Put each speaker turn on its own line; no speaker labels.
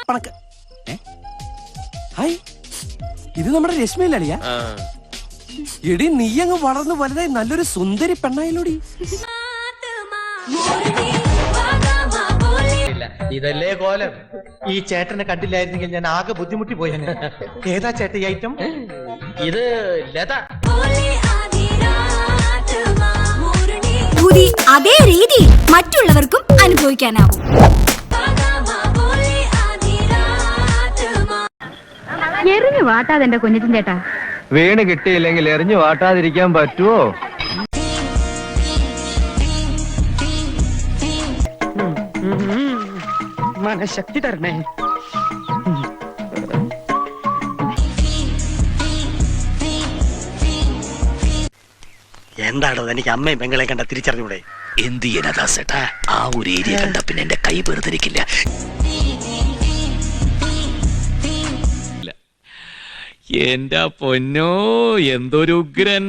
പണക്ക് hi, ഇത് നമ്മുടെ രശ്മിയിലളിയാ. എടി നീ അങ്ങ് വളർന്നു വലുതായി നല്ലൊരു സുന്ദരി പെണ്ണായാലോടി.
ഇതല്ലേ കോലം. ഈ ചേട്ടനെ കണ്ടില്ലായിരുന്നെങ്കിൽ ഞാൻ ആകെ ബുദ്ധിമുട്ടി പോയേനെ. ഏതാ ചേട്ട ഈ ഐറ്റം? ഇത് ലത.
അതേ രീതി മറ്റുള്ളവർക്കും അനുഭവിക്കാനാവും. എറിഞ്ഞു വാട്ടാതെ എന്റെ കുഞ്ഞിറ്റിൻ ചേട്ടാ.
വീണ് കിട്ടിയില്ലെങ്കിൽ എറിഞ്ഞു വാട്ടാതിരിക്കാൻ പറ്റുമോ?
മനഃശക്തി തരണേ.
എന്താണോ എനിക്ക് അമ്മയും പെങ്ങളെ കണ്ട തിരിച്ചറിഞ്ഞൂടെ?
എന്ത് ചെയ്യാനാ ആ ഒരു ഏരിയ കണ്ട പിന്നെ എന്റെ കൈ വെറുതിരിക്കില്ല. എന്റെ പൊന്നോ, എന്തൊരു ഉഗ്രൻ.